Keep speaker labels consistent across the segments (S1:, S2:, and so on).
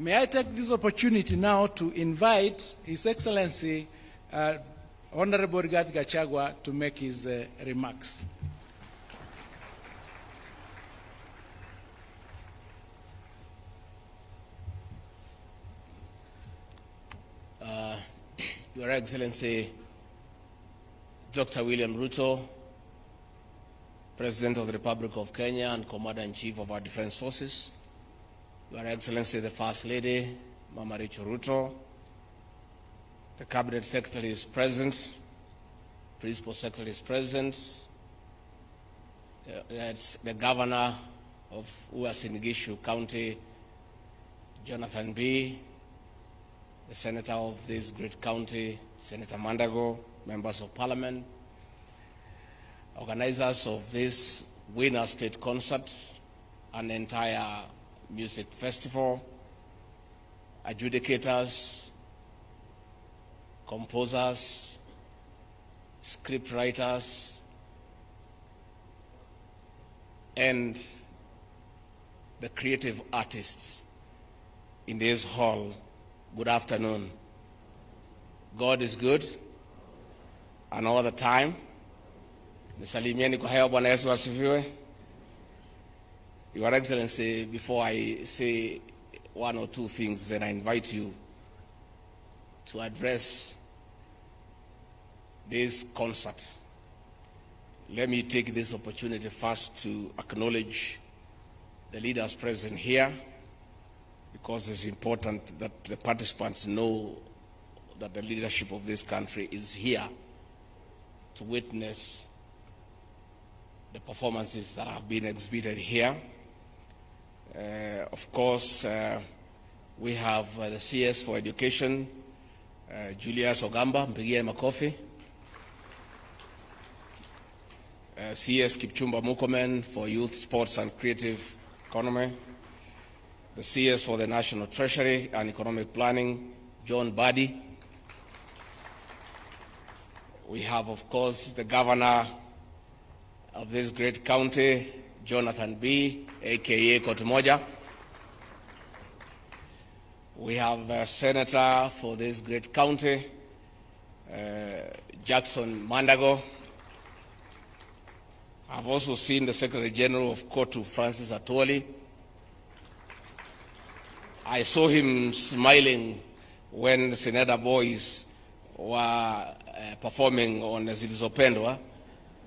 S1: May I take this opportunity now to invite His Excellency Honorable GACHAGUA to make his remarks.
S2: Your Excellency Dr. William Ruto, President of the Republic of Kenya and Commander-in-Chief of our Defense Forces, Your Excellency the First Lady, Mama Rachel Ruto, the Cabinet Secretary is present, Principal Secretary is present, the Governor of Uasin Gishu County, Jonathan B., the Senator of this great county, Senator Mandago, Members of Parliament, organizers of this Winner State Concert, an entire music festival, adjudicators, composers, script writers, and the creative artists in this hall. Good afternoon. God is good, and all the time. Nisalimieni kwa hewa Bwana Yesu asifiwe. Your Excellency, before I say one or two things, then I invite you to address this concert. Let me take this opportunity first to acknowledge the leaders present here, because it's important that the participants know that the leadership of this country is here to witness the performances that have been exhibited here. Of course, we have the CS for Education, Julius Ogamba, mpigie makofi. CS Kipchumba Murkomen for Youth, Sports and Creative Economy. The CS for the National Treasury and Economic Planning, John Badi. We have, of course, the Governor of this great county, Jonathan B., a.k.a. Kotumoja. We have a Senator for this great county, Jackson Mandago. I've also seen the Secretary General of Kotu, Francis Atwoli. I saw him smiling when the Senator boys were performing on Zilizopendwa.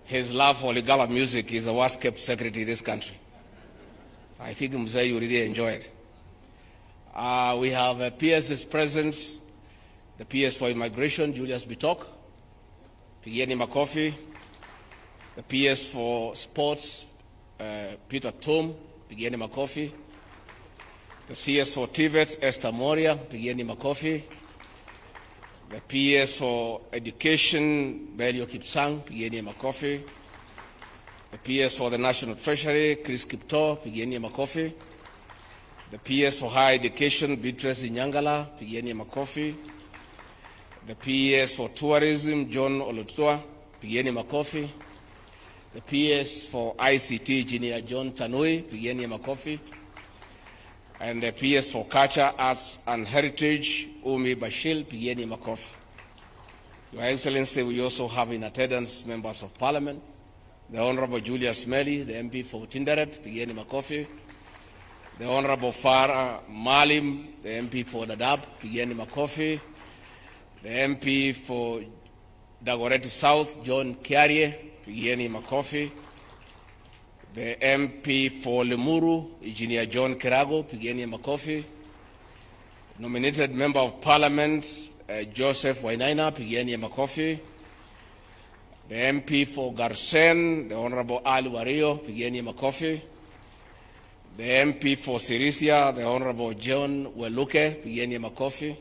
S2: His love for Lingala music is the worst kept secret in this country. I think Mzee, you really enjoy it. We have PS's present, the PS for Immigration, Julius Bitok, Pigieni Makofi, the PS for Sports, Peter Tom, Pigieni Makofi, the CS for TVET, Esther Moria, Pigieni Makofi, the PS for Education, Belio Kipsang, Pigieni Makofi, the PS for the National Treasury, Chris Kipto, Pigieni Makofi, the PS for Higher Education, Beatrice Nyangala, Pigieni Makofi, the PS for Tourism, John Olotua, Pigieni Makofi, the PS for ICT, Engineer John Tanui, Pigieni Makofi, and the PS for Culture, Arts and Heritage, Umi Bashil, Pigieni Makofi. Your Excellency, we also have in attendance members of Parliament, the Honorable Julius Meli, the MP for Tinderet, Pigieni Makofi, the Honorable Farah Malim, the MP for Dadaab, Pigieni Makofi, the MP for Dagoretti South, John Kiarie, Pigieni Makofi, the MP for Limuru, Engineer John Kirago, Pigieni Makofi, nominated Member of Parliament, Joseph Wainaina, Pigieni Makofi, the MP for Garsen, the Honorable Ali Wario, Pigieni Makofi, the MP for Sirisia, the Honorable John Weluke, Pigieni Makofi,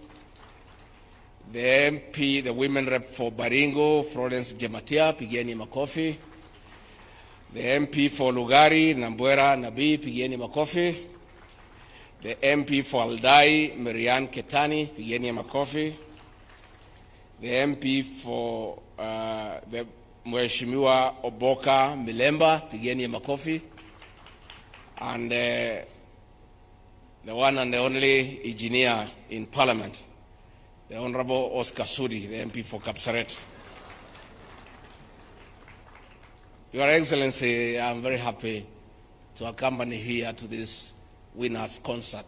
S2: the MP, the Women Rep for Baringo, Florence Jematia, Pigieni Makofi, the MP for Lugari, Nambuera Nabi, Pigieni Makofi, the MP for Aldai, Marianne Ketani, Pigieni Makofi, the MP for the Mheshimiwa Oboka Milemba, Pigieni Makofi, and the one and the only engineer in Parliament, the Honorable Oscar Sudi, the MP for Kapsaret. Your Excellency, I'm very happy to accompany here to this winners concert.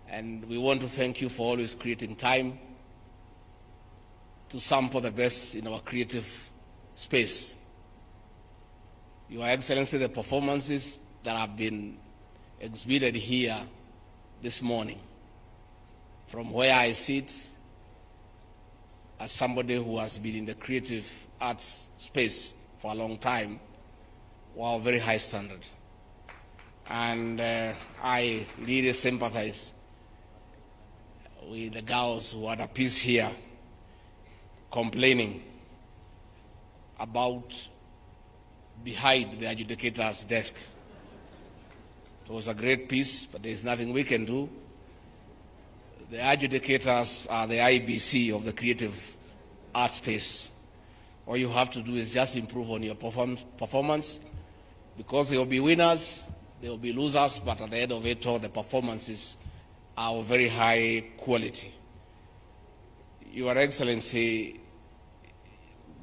S2: And we want to thank you for always creating time to sample the best in our creative space. Your Excellency, the performances that have been exhibited here this morning, from where I sit as somebody who has been in the creative arts space for a long time, were very high standard. And I really sympathize with the girls who had a piece here complaining about behind the adjudicator's desk. It was a great piece, but there's nothing we can do. The adjudicators are the IBC of the creative art space. All you have to do is just improve on your performance, because there will be winners, there will be losers, but at the end of it all, the performances are of very high quality. Your Excellency,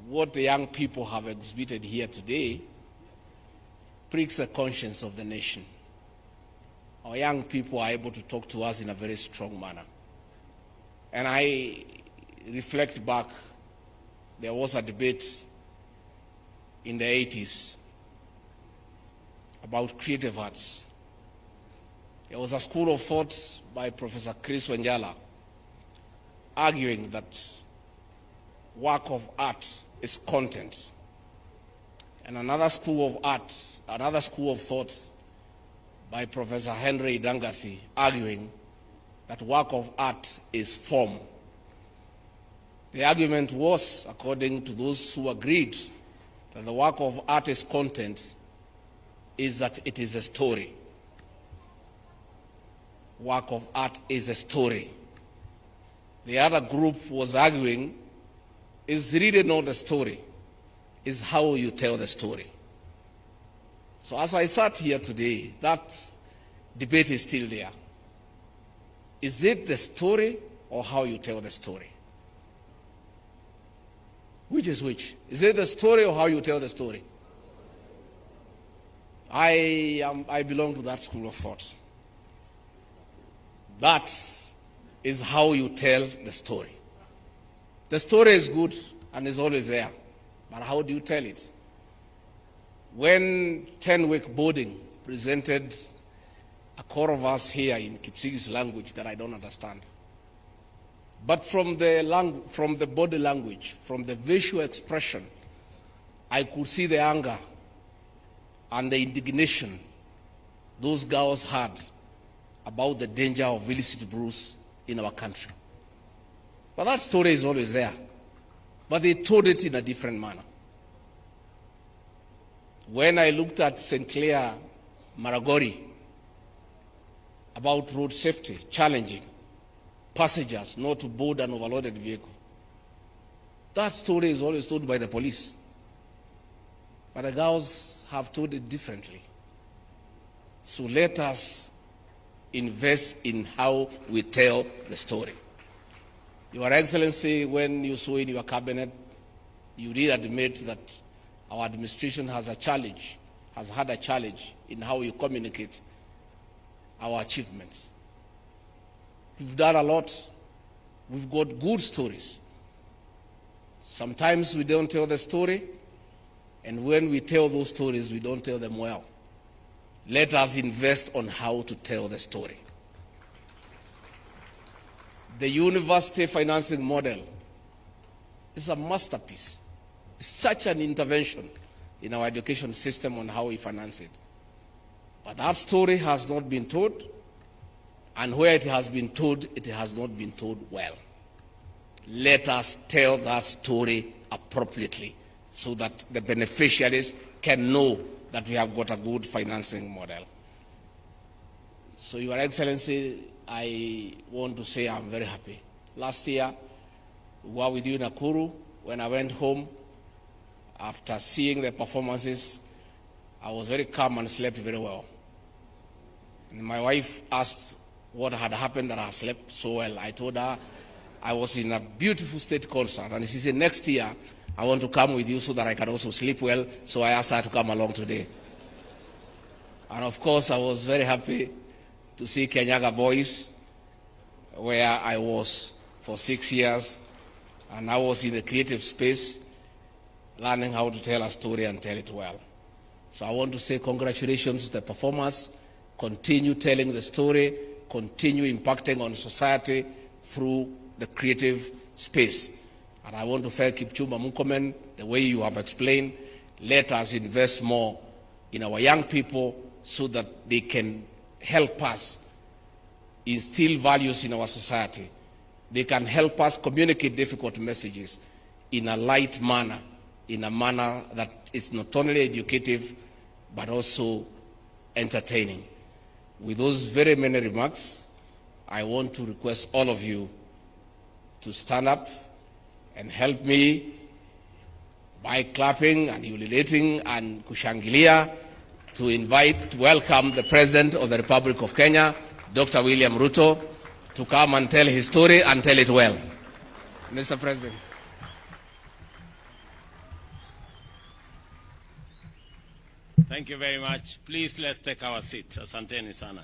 S2: what the young people have exhibited here today pricks the conscience of the nation. Our young people are able to talk to us in a very strong manner. And I reflect back, there was a debate in the 80s about creative arts. There was a school of thought by Professor Chris Wenjala arguing that work of art is content. And another school of thought by Professor Henry Dangasi arguing that work of art is form. The argument was, according to those who agreed that the work of art is content, is that it is a story. Work of art is a story. The other group was arguing, is really not a story, is how you tell the story. So as I sat here today, that debate is still there. Is it the story or how you tell the story? Which is which? Is it the story or how you tell the story? I belong to that school of thought. That is how you tell the story. The story is good and is always there, but how do you tell it? When 10-week boarding presented a core of us here in Kipsigis language that I don't understand, but from the body language, from the visual expression, I could see the anger and the indignation those girls had about the danger of illicit brews in our country. But that story is always there. But they told it in a different manner. When I looked at St. Clair Maragori about road safety, challenging passengers not to board an overloaded vehicle, that story is always told by the police. But the girls have told it differently. So let us invest in how we tell the story. Your Excellency, when you saw in your cabinet, you did admit that our administration has had a challenge in how you communicate our achievements. We've done a lot. We've got good stories. Sometimes we don't tell the story, and when we tell those stories, we don't tell them well. Let us invest on how to tell the story. The university financing model is a masterpiece. It's such an intervention in our education system on how we finance it. But that story has not been told, and where it has been told, it has not been told well. Let us tell that story appropriately so that the beneficiaries can know that we have got a good financing model. So, Your Excellency, I want to say I'm very happy. Last year, we were with you in Nakuru. When I went home, after seeing the performances, I was very calm and slept very well. And my wife asked what had happened that I slept so well. I told her I was in a beautiful state concert. And she said, next year, I want to come with you so that I can also sleep well. So I asked her to come along today. And of course, I was very happy to see Kenyaga Boys, where I was for 6 years. And I was in the creative space, learning how to tell a story and tell it well. So I want to say congratulations to the performers. Continue telling the story, continue impacting on society through the creative space. And I want to thank Kipchumba Murkomen, the way you have explained. Let us invest more in our young people so that they can help us instill values in our society. They can help us communicate difficult messages in a light manner, in a manner that is not only educative, but also entertaining. With those very many remarks, I want to request all of you to stand up and help me by clapping and ululating and kushangilia to welcome the President of the Republic of Kenya, Dr. William Ruto, to come and tell his story and tell it well. Mr. President.
S3: Thank you very much. Please, let's take our seats. Asanteni sana.